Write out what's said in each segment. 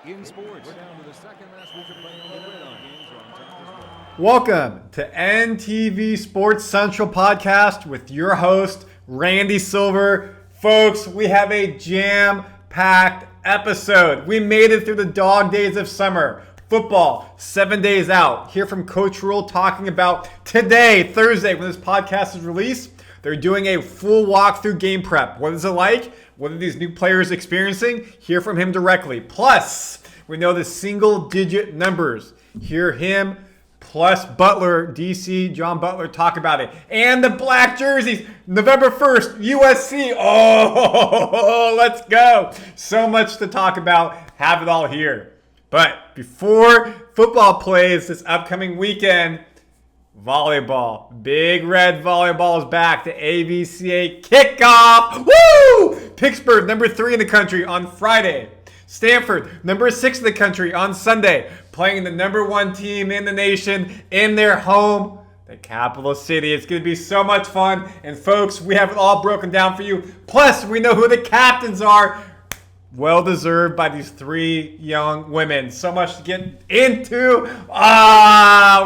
in sports. We're down to the second last week of playing on the gridiron. Games are on top as well. Welcome to NTV Sports Central Podcast with your host, Randy Silver. Folks, we have a jam-packed episode. We made it through the dog days of summer. Football, 7 days out. Hear from Coach Rhule talking about today, Thursday, when this podcast is released. They're doing a full walkthrough game prep. What is it like? What are these new players experiencing? Hear from him directly. Plus, we know the single-digit numbers. Hear him plus Butler, DC, John Butler, talk about it. And the black jerseys, November 1st, USC. Oh, let's go. So much to talk about. Have it all here. But before football plays this upcoming weekend, volleyball. Big Red Volleyball is back. The AVCA kickoff. Woo! Pittsburgh, number 3 in the country on Friday. Stanford, number 6 in the country on Sunday. Playing the number 1 team in the nation in their home, the capital city. It's going to be so much fun. And folks, we have it all broken down for you. Plus, we know who the captains are. Well deserved by these 3 young women. So much to get into.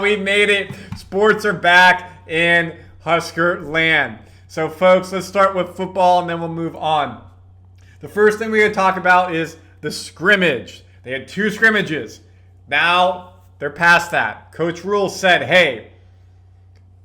We made it. Sports are back in Husker land. So folks, let's start with football and then we'll move on. The first thing we're going to talk about is the scrimmage. They had 2 scrimmages. Now they're past that. Coach Rhule said, hey,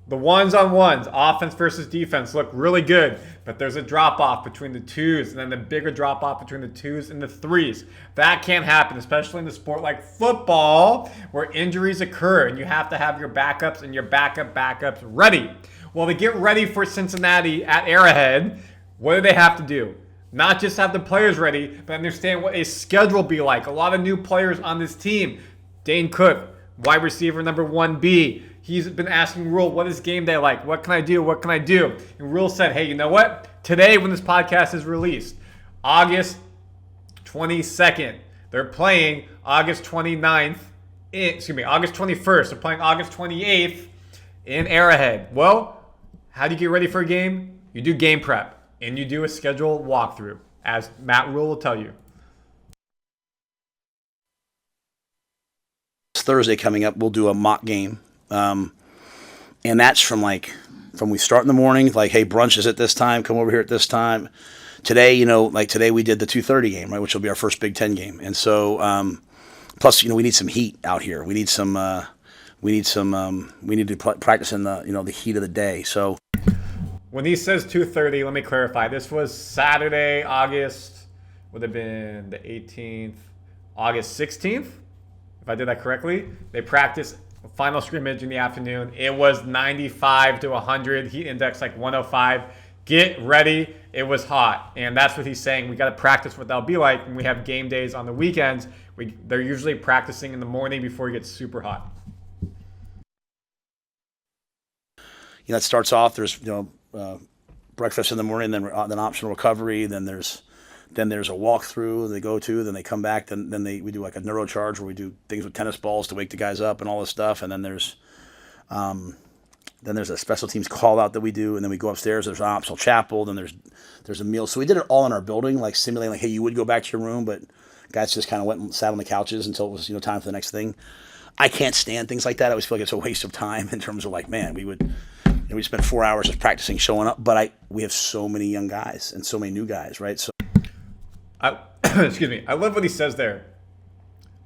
the ones-on-ones, offense versus defense, look really good, but there's a drop-off between the 2s and then the bigger drop-off between the 2s and the 3s. That can't happen, especially in a sport like football where injuries occur and you have to have your backups and your backups ready. Well, to get ready for Cincinnati at Arrowhead, what do they have to do? Not just have the players ready, but understand what a schedule will be like. A lot of new players on this team. Dane Cook, wide receiver number 1B. He's been asking Rhule, what is game day like? What can I do? What can I do? And Rhule said, hey, you know what? Today, when this podcast is released, August 22nd, they're playing August 29th. August 21st. They're playing August 28th in Arrowhead. Well, how do you get ready for a game? You do game prep. And you do a scheduled walkthrough, as Matt Rhule will tell you. Thursday coming up, we'll do a mock game. And that's from we start in the morning, like, hey, brunch is at this time, come over here at this time. Today, today we did the 2:30 game, right, which will be our first Big Ten game. And so, plus, we need some heat out here. We need to practice in the heat of the day. So. When he says 2:30, let me clarify. This was Saturday, August, would have been the 18th, August 16th, if I did that correctly. They practiced final scrimmage in the afternoon. It was 95 to 100. Heat index like 105. Get ready. It was hot. And that's what he's saying. We got to practice what that'll be like when we have game days on the weekends. They're usually practicing in the morning before it gets super hot. It starts off, there's, breakfast in the morning, then optional recovery, then there's a walkthrough they go to, then they come back, then we do like a neurocharge where we do things with tennis balls to wake the guys up and all this stuff, and then there's a special teams call out that we do, and then we go upstairs, there's an optional chapel, then there's a meal. So we did it all in our building, like simulating like, hey, you would go back to your room, but guys just kind of went and sat on the couches until it was time for the next thing. I can't stand things like that. I always feel like it's a waste of time in terms of like, man, we spent 4 hours just practicing, showing up, but we have so many young guys and so many new guys, right? So, excuse me. I love what he says there.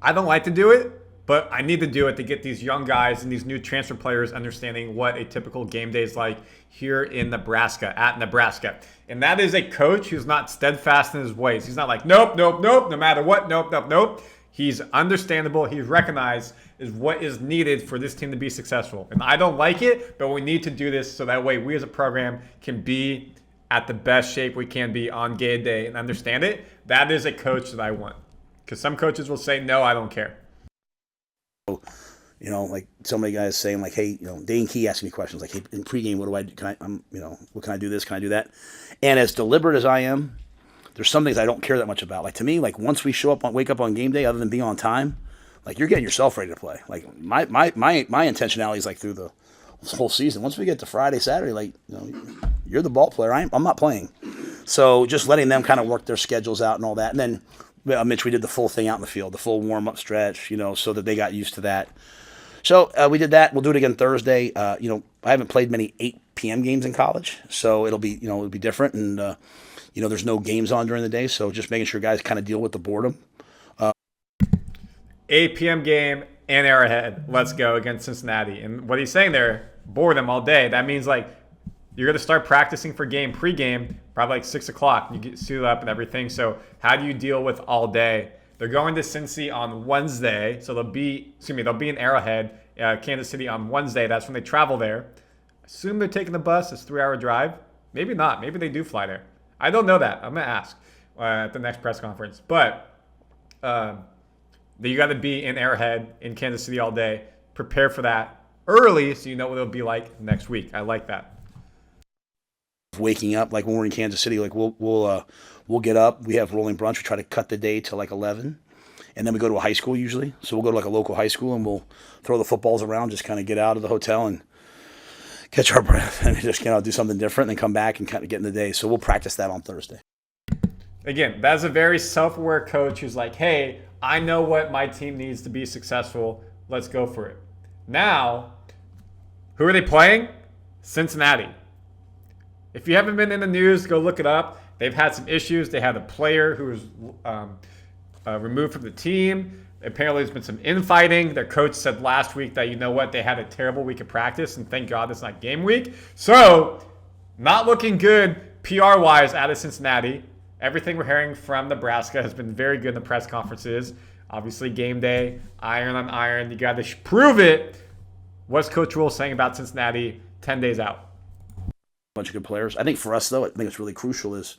I don't like to do it, but I need to do it to get these young guys and these new transfer players understanding what a typical game day is like here in Nebraska, at Nebraska. And that is a coach who's not steadfast in his ways. He's not like, nope, no matter what, nope. He's understandable. He's recognized is what is needed for this team to be successful. And I don't like it, but we need to do this so that way we as a program can be at the best shape we can be on game day and understand it. That is a coach that I want. Because some coaches will say, no, I don't care. Like so many guys saying like, hey, Dane Key asking me questions like, hey, in pregame, what do I do? What can I do this? Can I do that? And as deliberate as I am, there's some things I don't care that much about. Like to me, like once we wake up on game day, other than being on time, like you're getting yourself ready to play. Like my intentionality is like through the whole season. Once we get to Friday, Saturday, like you're the ball player. I'm not playing. So just letting them kind of work their schedules out and all that. And then Mitch, we did the full thing out in the field, the full warm-up stretch, so that they got used to that. So we did that. We'll do it again Thursday. I haven't played many 8 p.m. games in college, so it'll be different. And, there's no games on during the day, so just making sure guys kind of deal with the boredom. 8 p.m. game in Arrowhead. Let's go against Cincinnati. And what he's saying there, boredom all day. That means, like, you're going to start practicing for game pregame probably like 6 o'clock. You get suited up and everything. So how do you deal with all day? They're going to Cinci on Wednesday. So they'll be in Arrowhead, Kansas City on Wednesday. That's when they travel there. Assume they're taking the bus. It's a 3-hour drive. Maybe not. Maybe they do fly there. I don't know that. I'm going to ask at the next press conference. But you got to be in Arrowhead in Kansas City all day. Prepare for that early so you know what it'll be like next week. I like that. Waking up, like when we're in Kansas City, like we'll get up. We have rolling brunch. We try to cut the day to like 11, and then we go to a high school usually. So we'll go to like a local high school and we'll throw the footballs around, just kind of get out of the hotel and catch our breath and just do something different, and then come back and kind of get in the day. So we'll practice that on Thursday. Again, that's a very self-aware coach who's like, hey, I know what my team needs to be successful. Let's go for it. Now, who are they playing? Cincinnati. If you haven't been in the news, go look it up. They've had some issues. They had a player who was removed from the team. Apparently, there's been some infighting. Their coach said last week that, they had a terrible week of practice, and thank God it's not game week. So, not looking good PR-wise out of Cincinnati. Everything we're hearing from Nebraska has been very good in the press conferences. Obviously, game day, iron on iron. You got to prove it. What's Coach Rhule saying about Cincinnati 10 days out? Bunch of good players. I think for us, though, I think it's really crucial is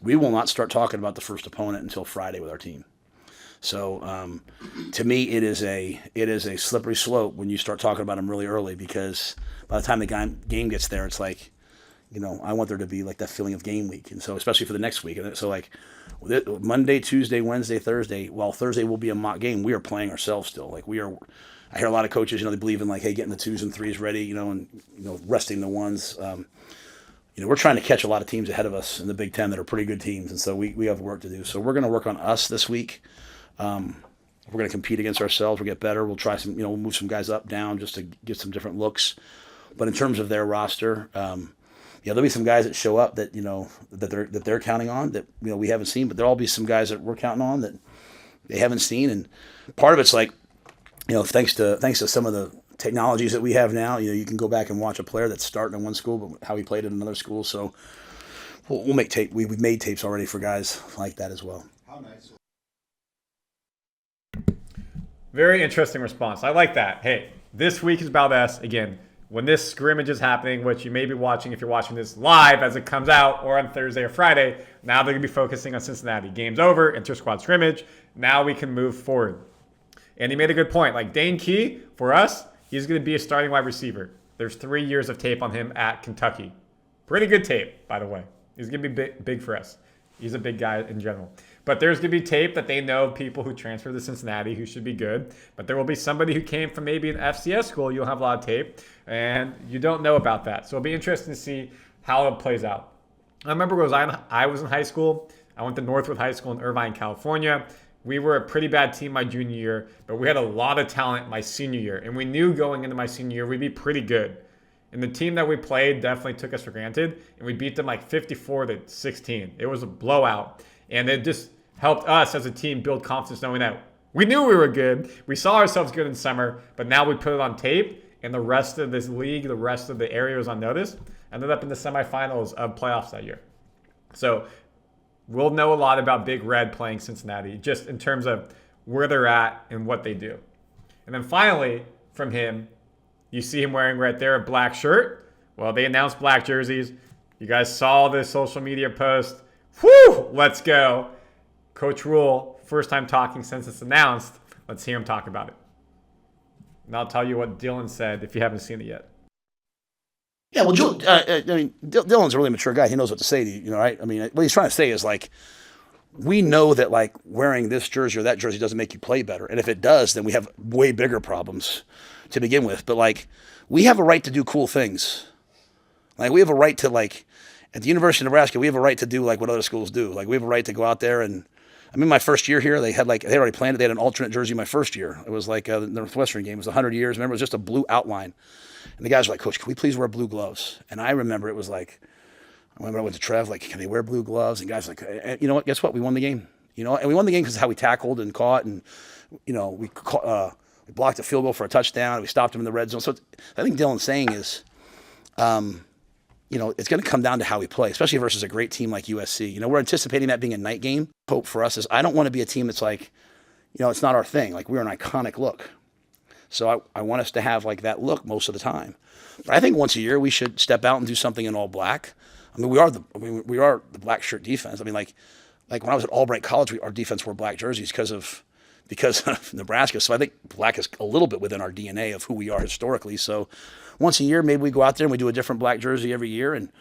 we will not start talking about the first opponent until Friday with our team. So to me, it is a slippery slope when you start talking about them really early, because by the time the game gets there, it's like, I want there to be like that feeling of game week. And so especially for the next week. And so like Monday, Tuesday, Wednesday, Thursday, while Thursday will be a mock game, we are playing ourselves still. Like I hear a lot of coaches, they believe in like, hey, getting the 2s and 3s ready, and resting the 1s. We're trying to catch a lot of teams ahead of us in the Big Ten that are pretty good teams, and so we have work to do. So we're going to work on us this week. We're going to compete against ourselves. We'll get better. We'll try some, we'll move some guys up, down, just to get some different looks. But in terms of their roster, there'll be some guys that show up that that they're counting on that we haven't seen, but there'll all be some guys that we're counting on that they haven't seen, and part of it's like thanks to some of the technologies that we have now, you can go back and watch a player that's starting in one school, but how he played in another school. So we'll make tape. We've made tapes already for guys like that as well. How nice. Very interesting response. I like that. Hey, this week is about us. Again, when this scrimmage is happening, which you may be watching if you're watching this live as it comes out or on Thursday or Friday, now they're going to be focusing on Cincinnati. Game's over, inter-squad scrimmage. Now we can move forward. And he made a good point. Like Dane Key, for us, he's going to be a starting wide receiver. There's 3 years of tape on him at Kentucky. Pretty good tape, by the way. He's going to be big for us. He's a big guy in general. But there's going to be tape that they know people who transfer to Cincinnati who should be good. But there will be somebody who came from maybe an FCS school. You'll have a lot of tape. And you don't know about that. So it'll be interesting to see how it plays out. I remember I was in high school. I went to Northwood High School in Irvine, California. We were a pretty bad team my junior year, but we had a lot of talent my senior year. And we knew going into my senior year, we'd be pretty good. And the team that we played definitely took us for granted. And we beat them like 54-16. It was a blowout. And it just helped us as a team build confidence knowing that we knew we were good. We saw ourselves good in summer, but now we put it on tape. And the rest of this league, the rest of the area was on notice. Ended up in the semifinals of playoffs that year. So we'll know a lot about Big Red playing Cincinnati, just in terms of where they're at and what they do. And then finally, from him, you see him wearing right there a black shirt. Well, they announced black jerseys. You guys saw the social media post. Whew, let's go. Coach Rhule, first time talking since it's announced. Let's hear him talk about it. And I'll tell you what Dylan said if you haven't seen it yet. Yeah, well, Dylan's a really mature guy. He knows what to say to you, right? I mean, what he's trying to say is, like, we know that, like, wearing this jersey or that jersey doesn't make you play better. And if it does, then we have way bigger problems to begin with. But, like, we have a right to do cool things. Like, we have a right to, like, at the University of Nebraska, we have a right to do, like, what other schools do. Like, we have a right to go out there and I mean, my first year here, they already planned it. They had an alternate jersey my first year. It was like the Northwestern game. It was 100 years. Remember, it was just a blue outline. And the guys were like, Coach, can we please wear blue gloves? And I remember it was like, I remember I went to Trev, like, can they wear blue gloves? And guys were like, you know what? Guess what? We won the game. You know, and we won the game because of how we tackled and caught, and you know, we blocked a field goal for a touchdown. And we stopped them in the red zone. So I think Dylan's saying is, you know, it's going to come down to how we play, especially versus a great team like USC. You know, we're anticipating that being a night game. Hope for us is I don't want to be a team that's like, you know, it's not our thing. Like, we're an iconic look. So I want us to have like that look most of the time. But I think once a year we should step out and do something in all black. I mean, we are the black shirt defense. I mean, like when I was at Albright College, our defense wore black jerseys because of Nebraska. So I think black is a little bit within our DNA of who we are historically. So once a year, maybe we go out there and we do a different black jersey every year. And,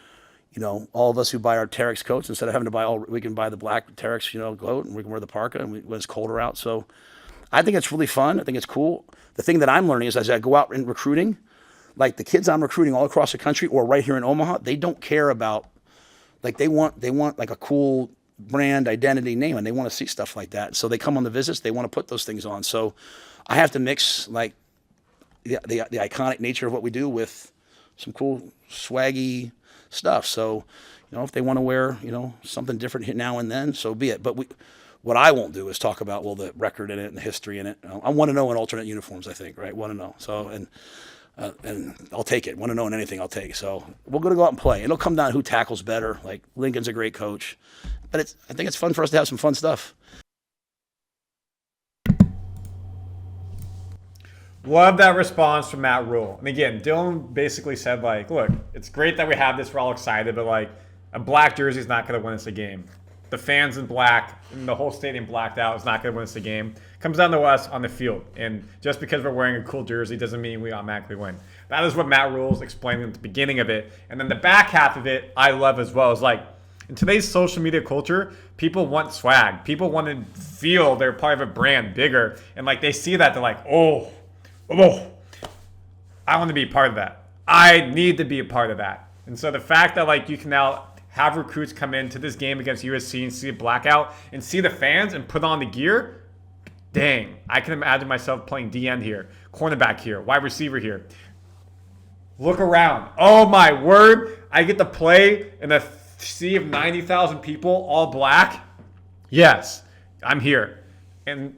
you know, all of us who buy our Terex coats, instead of having to buy we can buy the black Terex, you know, coat, and we can wear the parka when it's colder out. So I think it's really fun. I think it's cool. The thing that I'm learning is as I go out in recruiting, like the kids I'm recruiting all across the country or right here in Omaha, they don't care about, like they want like a cool brand identity name, and they want to see stuff like that. So they come on the visits, they want to put those things on. So I have to mix like the iconic nature of what we do with some cool swaggy stuff. So, you know, if they want to wear, you know, something different now and then, so be it. But what I won't do is talk about, well, the record in it and the history in it. I want to know in alternate uniforms, I think, right? Want to know. So, and I'll take it. Want to know in anything, I'll take. So we're going to go out and play. It'll come down to who tackles better. Like, Lincoln's a great coach. But I think it's fun for us to have some fun stuff. Love that response from Matt Rhule. And again, Dylan basically said, like, look, it's great that we have this. We're all excited, but, like, a black jersey is not going to win us a game. The fans in black and the whole stadium blacked out is not going to win us a game. It comes down to us on the field. And just because we're wearing a cool jersey doesn't mean we automatically win. That is what Matt Rhule's explaining at the beginning of it. And then the back half of it, I love as well. It's like, in today's social media culture, people want swag. People want to feel they're part of a brand bigger. And, like, they see that, they're like, oh, I want to be a part of that. I need to be a part of that. And so the fact that, like, you can now have recruits come into this game against USC and see a blackout and see the fans and put on the gear, dang, I can imagine myself playing DN here, cornerback here, wide receiver here. Look around. Oh, my word. I get to play in a sea of 90,000 people, all black. Yes, I'm here. And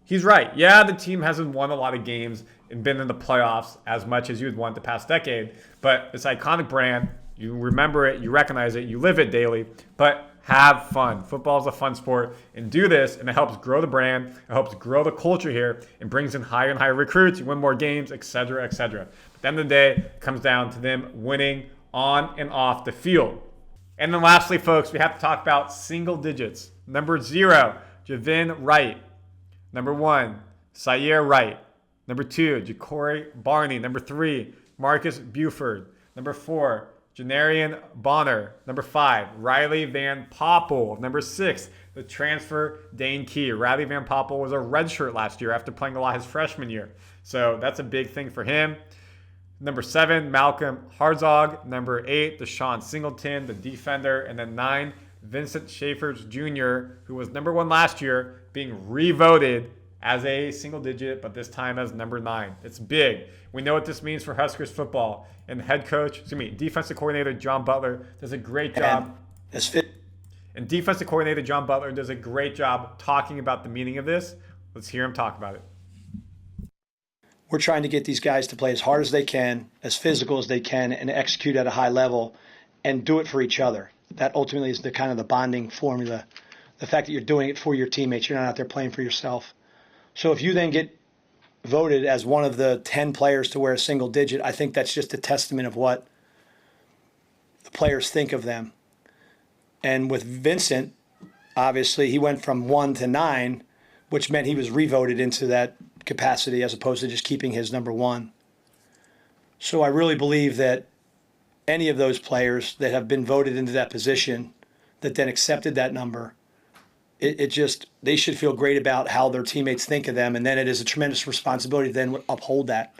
he's right. Yeah, the team hasn't won a lot of games and been in the playoffs as much as you'd want the past decade. But this iconic brand, you remember it, you recognize it, you live it daily, but have fun. Football is a fun sport, and do this, and it helps grow the brand, it helps grow the culture here, and brings in higher and higher recruits, you win more games, etc., etc. At the end of the day, it comes down to them winning on and off the field. And then lastly, folks, we have to talk about single digits. Number 0, Javin Wright. Number 1, Syer Wright. Number 2, Ja'Cory Barney. Number 3, Marcus Buford. Number 4, Janarian Bonner. Number 5, Riley Van Poppel. Number 6, the transfer Dane Key. Riley Van Poppel was a redshirt last year after playing a lot his freshman year. So that's a big thing for him. Number 7, Malcolm Harzog. Number 8, Deshaun Singleton, the defender. And then 9, Vincent Schaefer's Jr., who was number 1 last year, being revoted as a single digit, but this time as number 9. It's big. We know what this means for Huskers football. And defensive coordinator John Butler does a great job. And defensive coordinator John Butler does a great job talking about the meaning of this. Let's hear him talk about it. We're trying to get these guys to play as hard as they can, as physical as they can, and execute at a high level, and do it for each other. That ultimately is the kind of the bonding formula. The fact that you're doing it for your teammates, you're not out there playing for yourself. So if you then get voted as one of the 10 players to wear a single digit, I think that's just a testament of what the players think of them. And with Vincent, obviously, he went from 1 to 9, which meant he was revoted into that capacity as opposed to just keeping his number 1. So I really believe that any of those players that have been voted into that position that then accepted that number, they should feel great about how their teammates think of them, and then it is a tremendous responsibility to then uphold that.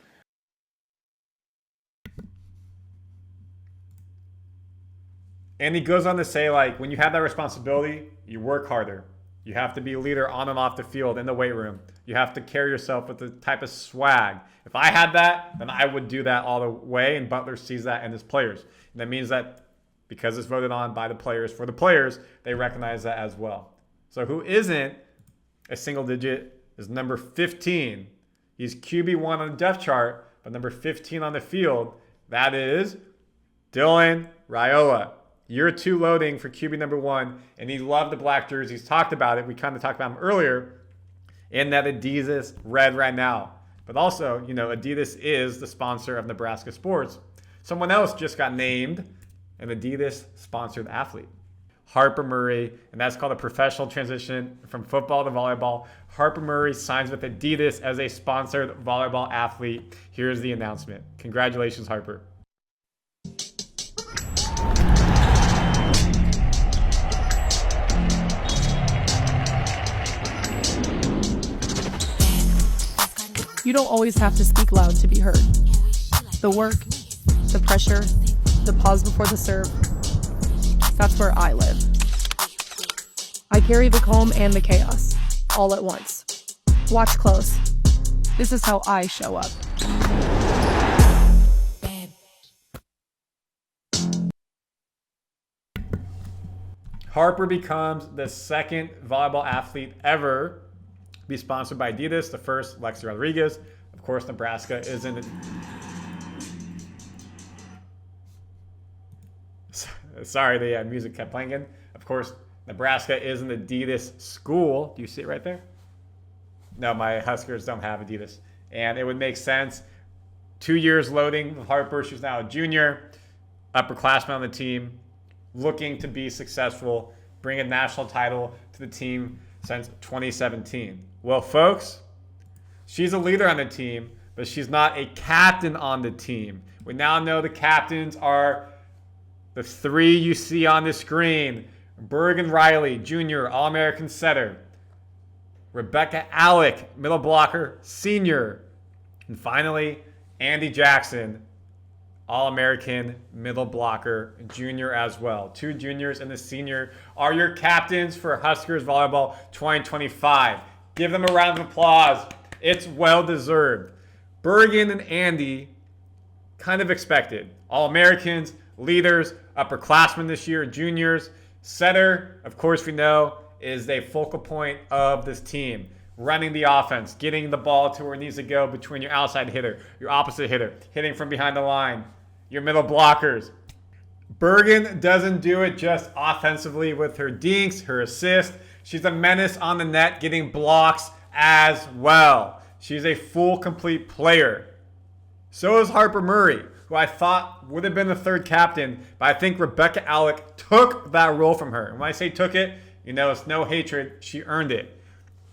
And he goes on to say, like, when you have that responsibility, you work harder, You have to be a leader on and off the field, in the weight room. You have to carry yourself with the type of swag. If I had that, then I would do that all the way, and Butler sees that in his players. And that means that because it's voted on by the players for the players, they recognize that as well. So who isn't a single digit is number 15. He's QB1 on the depth chart, but number 15 on the field, that is Dylan Rhule. Year 2 loading for QB number 1, and he loved the black jersey. He's talked about it. We kind of talked about him earlier in that Adidas red right now. But also, Adidas is the sponsor of Nebraska sports. Someone else just got named an Adidas-sponsored athlete. Harper Murray, and that's called a professional transition from football to volleyball. Harper Murray signs with Adidas as a sponsored volleyball athlete. Here's the announcement. Congratulations, Harper. You don't always have to speak loud to be heard. The work, the pressure, the pause before the serve, that's where I live. I carry the calm and the chaos, all at once. Watch close. This is how I show up. Harper becomes the second volleyball athlete ever to be sponsored by Adidas. The first, Lexi Rodriguez. Of course, Nebraska isn't. Sorry, the music kept playing in. Of course, Nebraska is an Adidas school. Do you see it right there? No, my Huskers don't have Adidas. And it would make sense. 2 years loading with Harper. She's now a junior, upperclassman on the team, looking to be successful, bring a national title to the team since 2017. Well, folks, she's a leader on the team, but she's not a captain on the team. We now know the captains are the 3 you see on the screen. Bergen Reilly, junior, All-American setter. Rebekah Allick, middle blocker, senior. And finally, Andi Jackson, All-American middle blocker, junior as well. 2 juniors and the senior are your captains for Huskers Volleyball 2025. Give them a round of applause. It's well-deserved. Bergen and Andi, kind of expected. All-Americans, leaders, upperclassmen this year, juniors. Setter, of course we know, is a focal point of this team. Running the offense, getting the ball to where it needs to go between your outside hitter, your opposite hitter, hitting from behind the line, your middle blockers. Bergen doesn't do it just offensively with her dinks, her assist. She's a menace on the net, getting blocks as well. She's a full, complete player. So is Harper Murray, who I thought would have been the 3rd captain, but I think Rebekah Allick took that role from her. And when I say took it, it's no hatred. She earned it.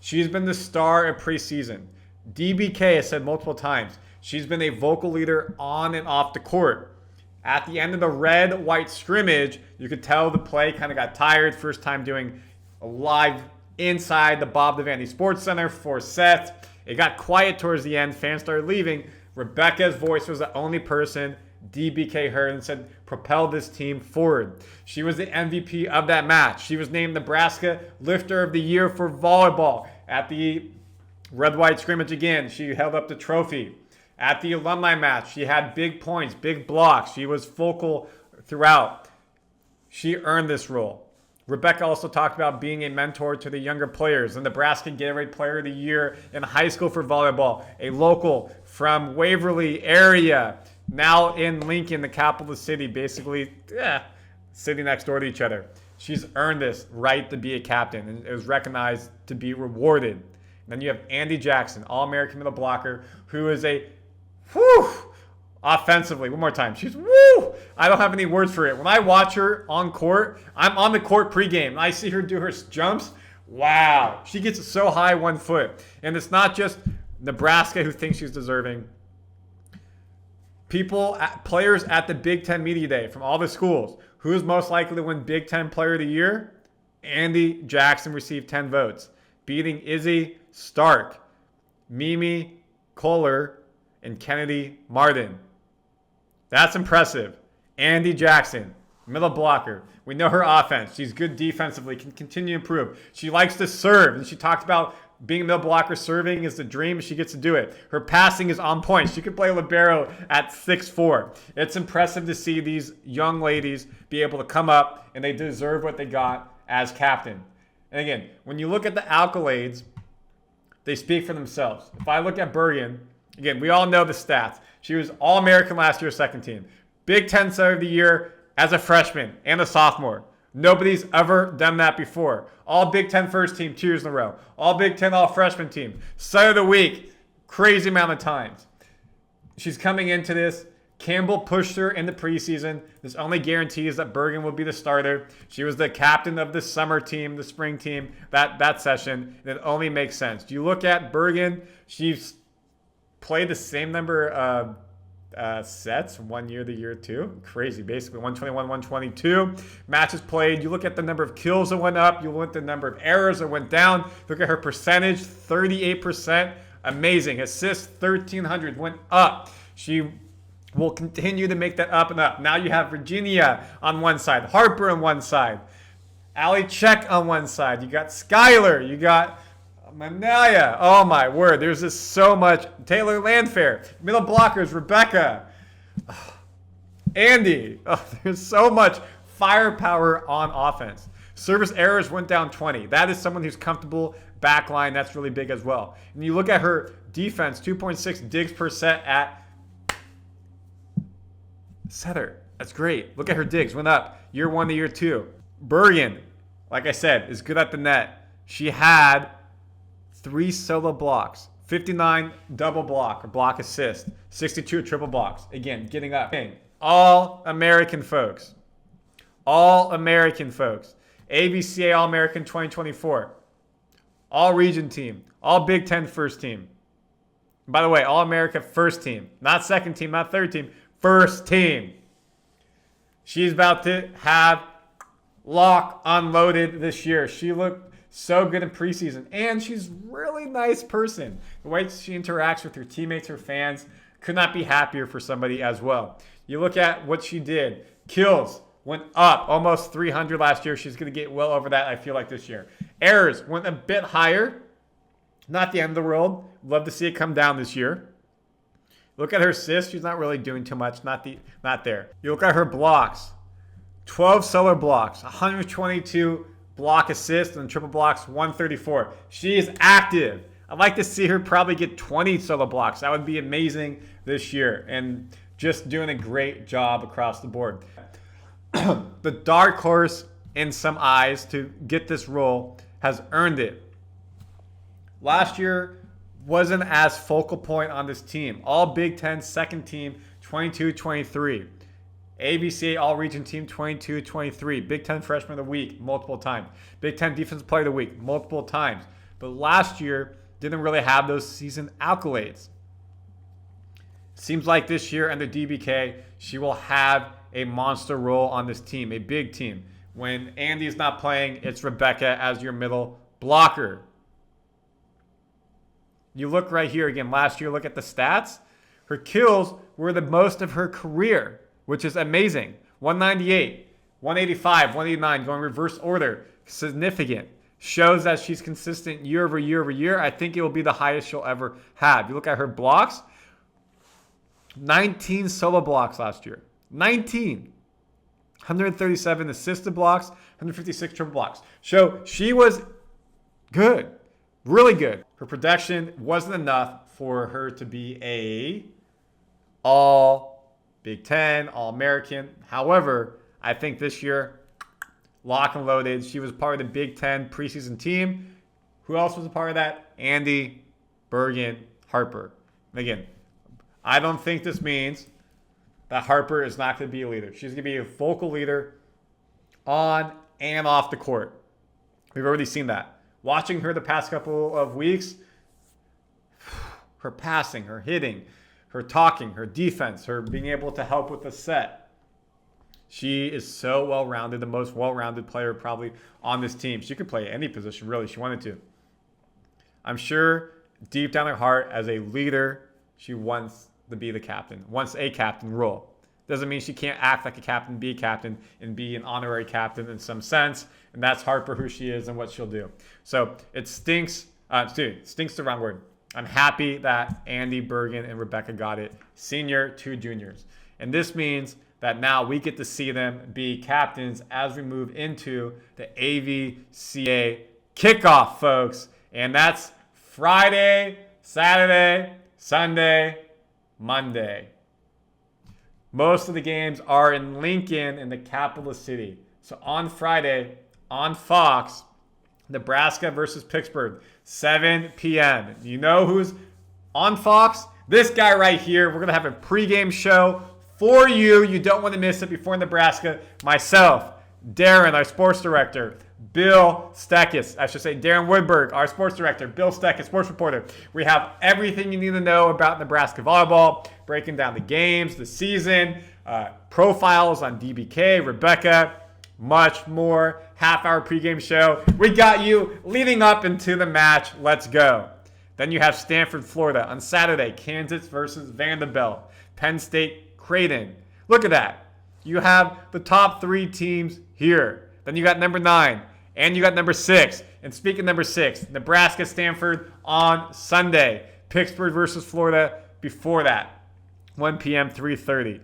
She's been the star of preseason. DBK has said multiple times, she's been a vocal leader on and off the court. At the end of the red-white scrimmage, you could tell the play kind of got tired. First time doing a live inside the Bob Devaney Sports Center for sets. It got quiet towards the end. Fans started leaving. Rebekah's voice was the only person DBK heard and said, propel this team forward. She was the MVP of that match. She was named Nebraska Lifter of the Year for volleyball. At the red-white scrimmage again, she held up the trophy. At the alumni match, she had big points, big blocks. She was focal throughout. She earned this role. Rebekah also talked about being a mentor to the younger players. The Nebraska Gatorade Player of the Year in high school for volleyball. A local from Waverly area. Now in Lincoln, the capital of the city. Basically, sitting next door to each other. She's earned this right to be a captain. And it was recognized to be rewarded. And then you have Andi Jackson, All-American middle blocker, who is a offensively, one more time. She's I don't have any words for it. When I watch her on court, I'm on the court pregame, and I see her do her jumps. Wow. She gets so high 1 foot. And it's not just Nebraska who thinks she's deserving. Players at the Big Ten Media Day from all the schools. Who's most likely to win Big Ten Player of the Year? Andi Jackson received 10 votes, beating Izzy Stark, Mimi Kohler, and Kennedy Martin. That's impressive. Andi Jackson, Middle blocker. We know her offense. She's good defensively, can continue to improve. She likes to serve, and she talked about being a middle blocker, serving is the dream. She gets to do it. Her passing is on point. She could play libero at 6'4". It's impressive to see these young ladies be able to come up, and they deserve what they got as captain. And again, when you look at the accolades, they speak for themselves. If I look at Bergen, again, we all know the stats. She was All-American last year, second team. Big Ten Center of the Year as a freshman and a sophomore. Nobody's ever done that before. All Big Ten first team 2 years in a row. All Big Ten all freshman team. Center of the week, crazy amount of times. She's coming into this. Campbell pushed her in the preseason. This only guarantees that Bergen will be the starter. She was the captain of the summer team, the spring team, that session. It only makes sense. You look at Bergen, she's played the same number of sets 1 year, the year 2. Crazy, basically 121, 122. Matches played. You look at the number of kills that went up. You look at the number of errors that went down. Look at her percentage, 38%. Amazing. Assists, 1,300 went up. She will continue to make that up and up. Now you have Virginia on one side, Harper on one side, Ali Check on one side. You got Skylar. You got Manaya. Oh my word. There's just so much. Taylor Landfair. Middle blockers, Rebekah. Andi. Oh, there's so much firepower on offense. Service errors went down 20. That is someone who's comfortable backline. That's really big as well. And you look at her defense, 2.6 digs per set at setter. That's great. Look at her digs. Went up year 1 to year 2. Bergen, like I said, is good at the net. She had 3 solo blocks, 59 double block or block assist, 62 triple blocks. Again, getting up. All American folks. All American folks. AVCA All-American 2024. All region team. All Big Ten first team. By the way, All-America first team. Not second team, not third team. First team. She's about to have lock unloaded this year. She looked so good in preseason. And she's a really nice person. The way she interacts with her teammates, her fans, could not be happier for somebody as well. You look at what she did. Kills went up almost 300 last year. She's going to get well over that, I feel like, this year. Errors went a bit higher. Not the end of the world. Love to see it come down this year. Look at her assists. She's not really doing too much. Not there. You look at her blocks. 12 solo blocks. 122 block assists and triple blocks. 134. She is active. I'd like to see her probably get 20 solo blocks. That would be amazing this year. And just doing a great job across the board. The dark horse in some eyes to get this role has earned it. Last year wasn't as focal point on this team. All Big Ten second team 22-23. AVCA All-Region Team 22-23. Big Ten Freshman of the Week multiple times. Big Ten Defensive Player of the Week multiple times. But last year didn't really have those season accolades. Seems like this year under DBK, she will have a monster role on this team, a big team. When Andi's not playing, it's Rebekah as your middle blocker. You look right here again. Last year, look at the stats. Her kills were the most of her career, which is amazing. 198, 185, 189, going reverse order. Significant. Shows that she's consistent year over year over year. I think it will be the highest she'll ever have. You look at her blocks. 19 solo blocks last year. 19. 137 assisted blocks, 156 triple blocks. So she was good, really good. Her production wasn't enough for her to be a all Big Ten, All-American. However, I think this year, lock and loaded. She was part of the Big Ten preseason team. Who else was a part of that? Andi, Bergen, Harper. Again, I don't think this means that Harper is not going to be a leader. She's going to be a vocal leader on and off the court. We've already seen that. Watching her the past couple of weeks, her passing, her hitting, her talking, her defense, her being able to help with the set. She is so well-rounded, the most well-rounded player probably on this team. She could play any position, really, if she wanted to. I'm sure deep down her heart, as a leader, she wants to be the captain, wants a captain role. Doesn't mean she can't act like a captain, be a captain, and be an honorary captain in some sense. And that's Harper, who she is and what she'll do. So it stinks. Stinks the wrong word. I'm happy that Andi, Bergen, and Rebekah got it. Senior, 2 juniors. And this means that now we get to see them be captains as we move into the AVCA kickoff, folks. And that's Friday, Saturday, Sunday, Monday. Most of the games are in Lincoln, in the capital city. So on Friday, on Fox, Nebraska versus Pittsburgh, 7 p.m. You know who's on Fox? This guy right here. We're going to have a pregame show for you. You don't want to miss it before Nebraska. Myself, Darren, our sports director, Bill Steckis, I should say Darren Woodberg, our sports director, Bill Steckis, sports reporter. We have everything you need to know about Nebraska volleyball, breaking down the games, the season, profiles on DBK, Rebekah, much more. Half-hour pregame show. We got you leading up into the match. Let's go. Then you have Stanford, Florida on Saturday, Kansas versus Vanderbilt, Penn State, Creighton. Look at that. You have the top 3 teams here. Then you got number 9. And you got number 6. And speaking of number 6, Nebraska, Stanford on Sunday. Pittsburgh versus Florida before that. 1 p.m., 3:30.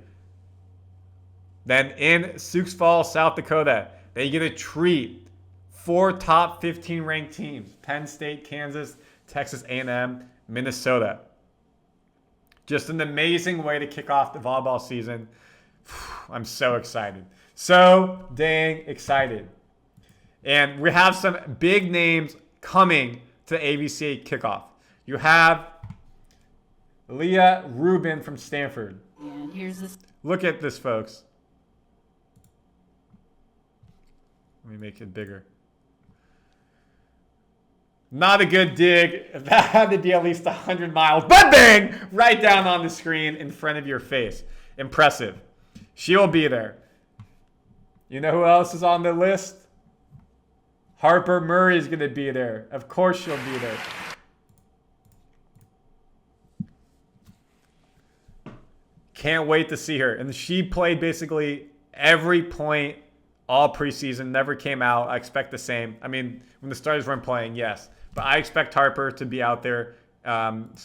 Then in Sioux Falls, South Dakota, they get a treat. 4 top 15 ranked teams. Penn State, Kansas, Texas A&M, Minnesota. Just an amazing way to kick off the volleyball season. I'm so excited. So dang excited. And we have some big names coming to the AVCA kickoff. You have Leah Rubin from Stanford. And here's this. Look at this, folks. Let me make it bigger. Not a good dig. That had to be at least 100 miles. But bang! Right down on the screen in front of your face. Impressive. She'll be there. You know who else is on the list? Harper Murray is going to be there. Of course she'll be there. Can't wait to see her. And she played basically every point all preseason, never came out. I expect the same. I mean, when the starters weren't playing, yes. But I expect Harper to be out there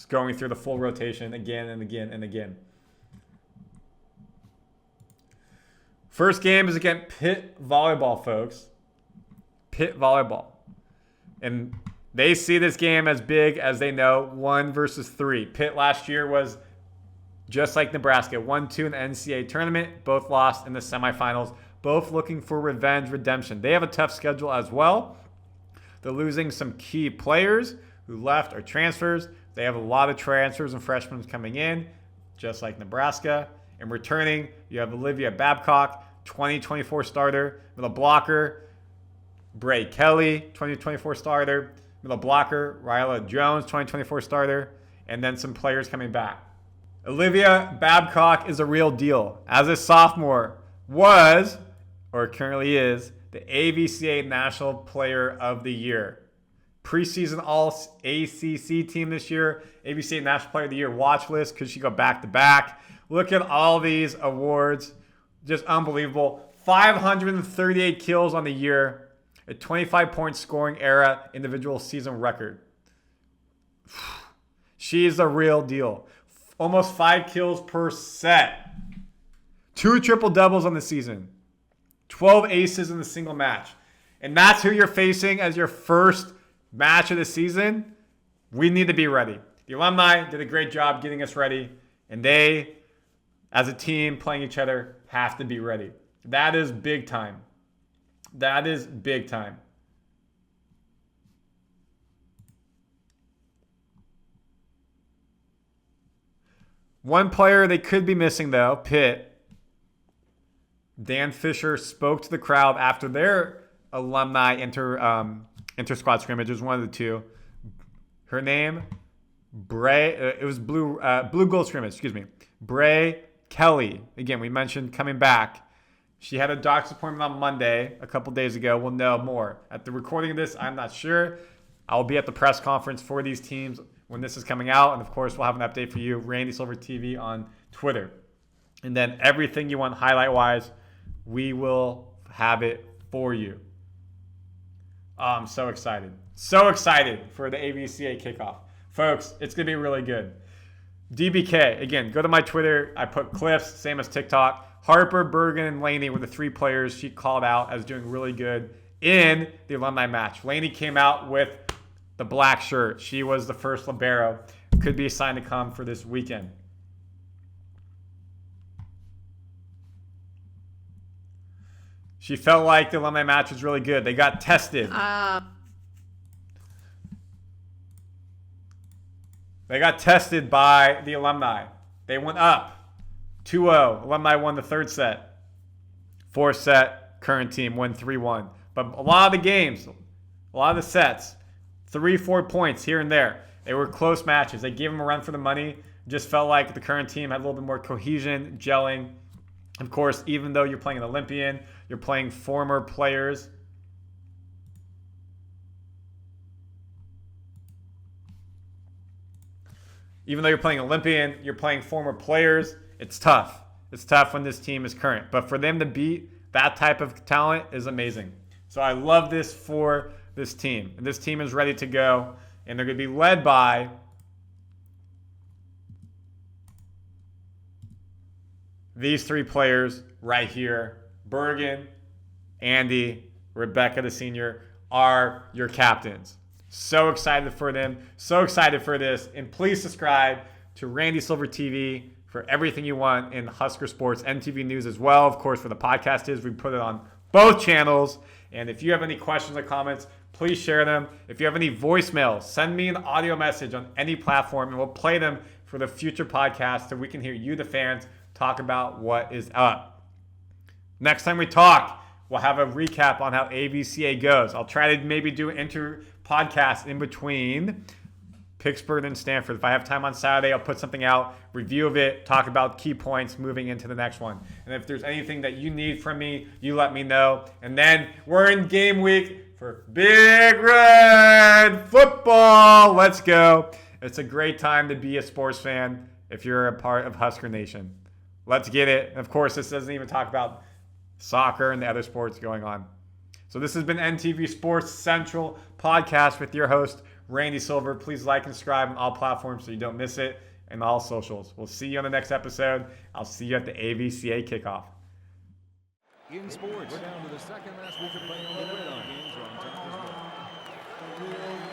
going through the full rotation again and again and again. First game is against Pitt Volleyball, folks. Pitt Volleyball. And they see this game as big as they know, 1 versus 3. Pitt last year was just like Nebraska, 1-2 in the NCAA tournament, both lost in the semifinals, both looking for revenge, redemption. They have a tough schedule as well. They're losing some key players who left or transfers. They have a lot of transfers and freshmen coming in, just like Nebraska. And returning, you have Olivia Babcock, 2024 starter, middle blocker. Bray Kelly, 2024 starter. Middle blocker, Ryla Jones, 2024 starter. And then some players coming back. Olivia Babcock is a real deal. As a sophomore, was, or currently is, the AVCA National Player of the Year. Preseason All-ACC team this year. AVCA National Player of the Year watch list. Could she go back-to-back? Look at all these awards. Just unbelievable. 538 kills on the year. A 25-point scoring era individual season record. She's a real deal. Almost 5 kills per set. 2 triple-doubles on the season. 12 aces in the single match. And that's who you're facing as your first match of the season. We need to be ready. The alumni did a great job getting us ready. And they, as a team playing each other, have to be ready. That is big time. That is big time. One player they could be missing, though, Pitt. Dan Fisher spoke to the crowd after their alumni inter-squad scrimmage. It was one of the two. Her name, Bray. It was blue gold scrimmage. Excuse me, Bray Kelly. Again, we mentioned coming back. She had a doctor's appointment on Monday, a couple days ago. We'll know more. At the recording of this, I'm not sure. I'll be at the press conference for these teams when this is coming out. And, of course, we'll have an update for you, Randy Silver TV on Twitter. And then everything you want highlight-wise, we will have it for you. I'm so excited. So excited for the AVCA kickoff. Folks, it's going to be really good. DBK, again, go to my Twitter. I put clips, same as TikTok. Harper, Bergen, and Laney were the 3 players she called out as doing really good in the alumni match. Laney came out with the black shirt. She was the first libero. Could be a sign to come for this weekend. She felt like the alumni match was really good. They got tested. They got tested by the alumni. They went up 2-0. Alumni won the 3rd set. 4th set, current team won 3-1. But a lot of the games, a lot of the sets, 3-4 points here and there. They were close matches. They gave them a run for the money. Just felt like the current team had a little bit more cohesion, gelling. Of course, even though you're playing an Olympian, you're playing former players. Even though you're playing Olympian, you're playing former players. It's tough. It's tough when this team is current. But for them to beat that type of talent is amazing. So I love this for this team. And this team is ready to go. And they're going to be led by these 3 players right here. Bergen, Andi, Rebekah the senior are your captains. So excited for them. So excited for this. And please subscribe to Randy Silver TV for everything you want in Husker Sports, NTV News as well. Of course, for the podcast is we put it on both channels. And if you have any questions or comments, please share them. If you have any voicemails, send me an audio message on any platform and we'll play them for the future podcast so we can hear you, the fans, talk about what is up. Next time we talk, we'll have a recap on how AVCA goes. I'll try to maybe do an podcast in between Pittsburgh and Stanford. If I have time on Saturday, I'll put something out, review of it, talk about key points moving into the next one. And if there's anything that you need from me, you let me know. And then we're in game week for Big Red Football. Let's go. It's a great time to be a sports fan if you're a part of Husker Nation. Let's get it. And of course, this doesn't even talk about soccer and the other sports going on. So this has been NTV Sports Central Podcast with your host, Randy Silver. Please like and subscribe on all platforms so you don't miss it, and all socials. We'll see you on the next episode. I'll see you at the AVCA kickoff. In sports, we're down to the second last week of playing on the gridiron. Games are on top as well.